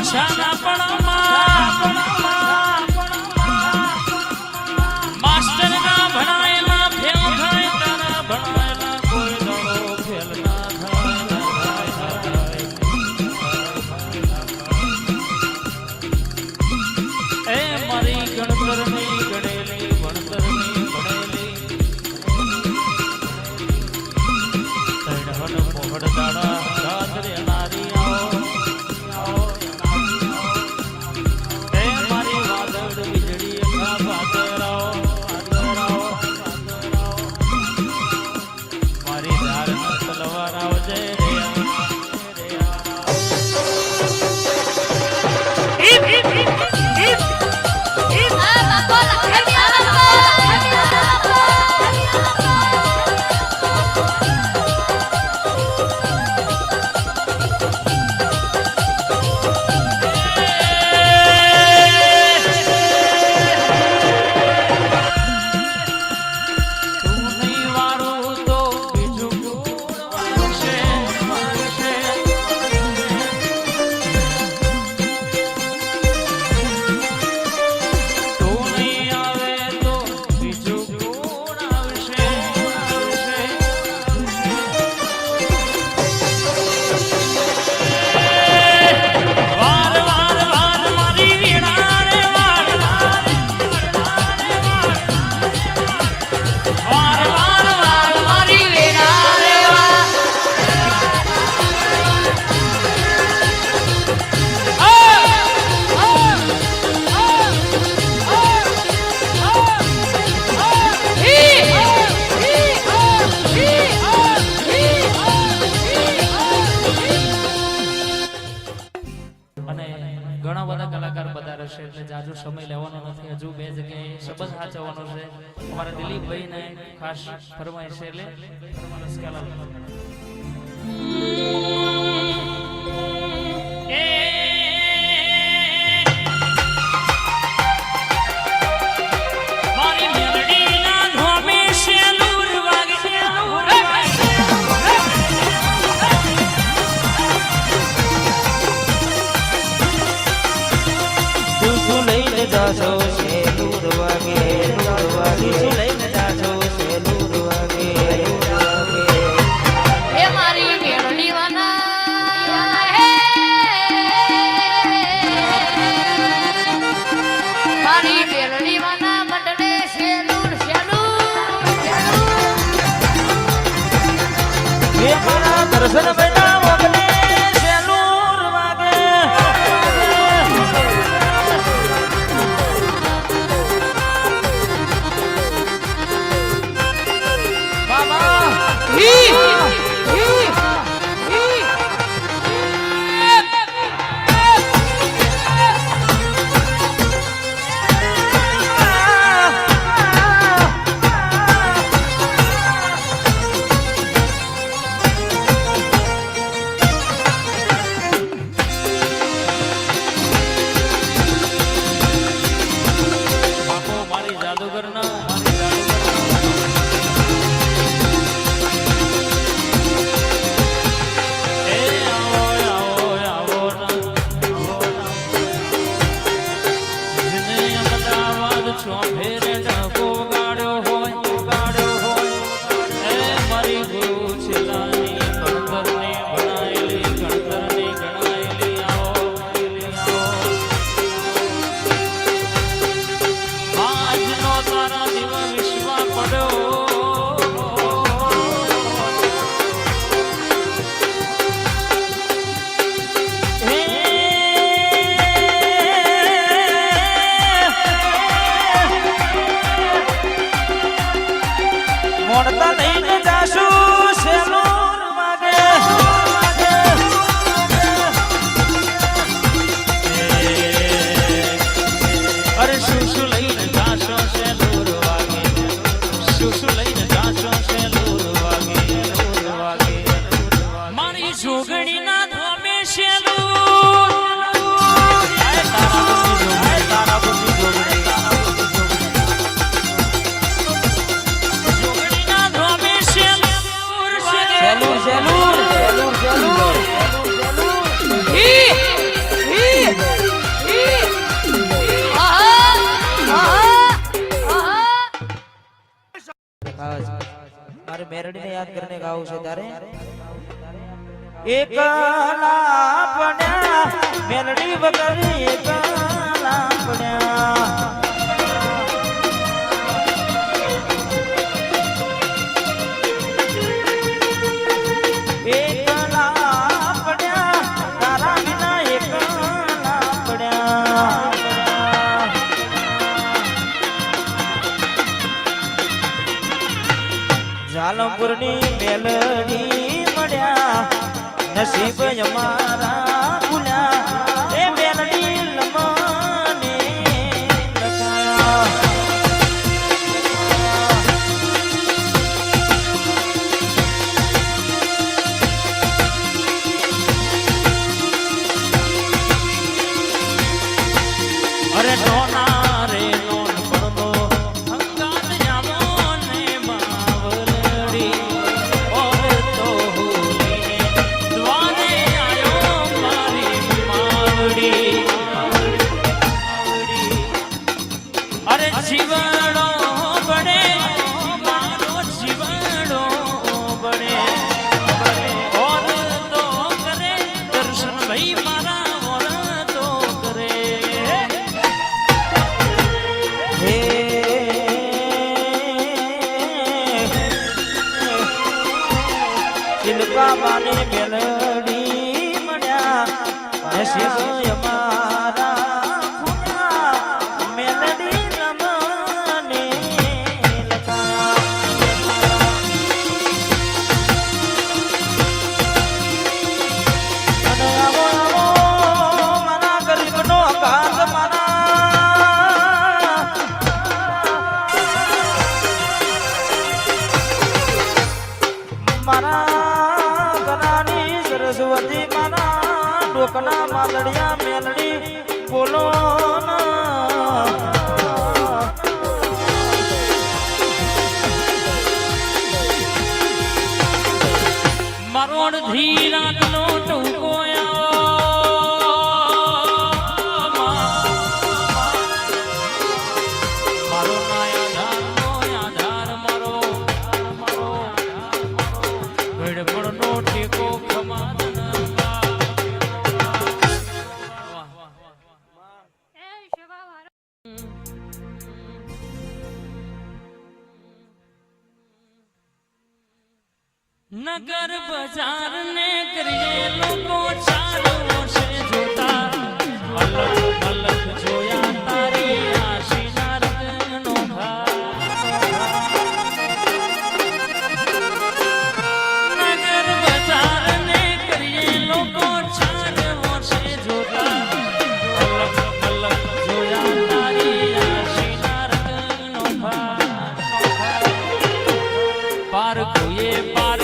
ભાષાના પણ માસ્ટરના ભણાયેલા ફેલ થાય તારા ભણાયેલા કોઈ દડો ફેલ ના થાય એ મારી ગણતરની ગણેલી ભણતરની ભણેલી તૈણહન પોહડ દાડા ગાજરે નારી આવો એ મારી વાદળ વીજળી અખા ભાદરાઓ મારી ધાર તલવાર આવજે રે ઘણા બધા કલાકાર બધા છે એટલે જાજુ સમય લેવાનો નથી હજુ બે જગ્યાએ શબ્દ સાચવવાનો છે અમારા દિલીપભાઈ ને ખાસ ફરમાઈશ છે એટલે જાસો છે દૂર વાગે લઈને જાસો છે દૂર વાગે હે મારી મેળડી વાના હે મારી મેળડી વાના મંડળે શેલુર હે મારા દર્શન બેટા મોગને શેલુર વાગે મોડતા લઈને જાશું શેલુર વાગે અરે શું લઈને જાશો શેલુર વાગે મારે મેરડીને યાદ કરીને ગાવું છે તારે એકલા પડ્યા મેરડી વગર એકલા પડ્યા જાલમપુરની મેલડી મળ્યા નસીબ અમારા ભૂલ્યા એ મેલડી લમને લખાયા અરે નોના રે નોન પડનો હંગાત જામો ને માવલડી ઓર તો હુને દ્વાને આયો મારી માવડી અરે જીવડો બડે મારો જીવડો બડે ઓર તો કરે દર્શન ભાઈ મારા ઓર તો કરે બાબાને મેલડી મળ્યા નસીબ અમારા ભૂલ્યા મેલડી લમને લખાયા અને આવો આવો મારા ગરીબનો કાગ મારા સરસ્વતી માના ડોકના માલડિયા મેલડી બોલો મારો અડધી રાતનો ટૂંકો મારો આધાર મારો ગડબડનો ટેકો નગર બજાર ને કરીએ લોકો ચાલો છે જોતા અલગ અલગ જોયા તારી આશીના રંગનો નગર બજાર ને કરીએ લોકો ચાલો છે જોતા અલગ અલગ જોયા તારી આશીના રંગનો પાર કોઈએ પાર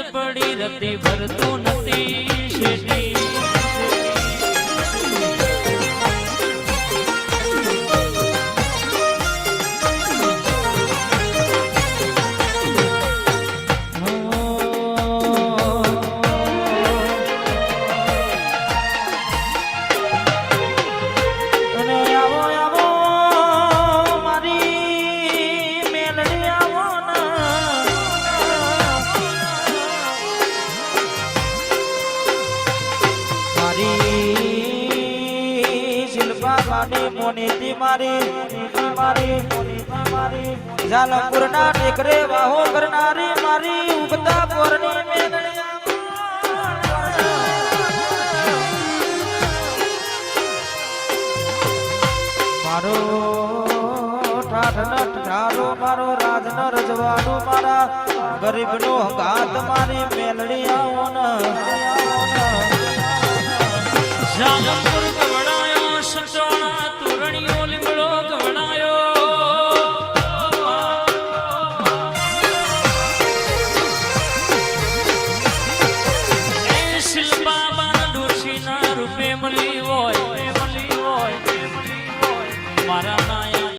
પડી રતી ભરતું નથી શેઠી મોનીતી મારી જાલમપુરના ટેકરે વાહો કરનારી મારી ઉગતા પોરની મેલડી મારો ઠાઠ નઠ ઠારો મારો રાજ ન રજવાનો મારા ગરીબનો હંગાત મારી મેલડી આવો ન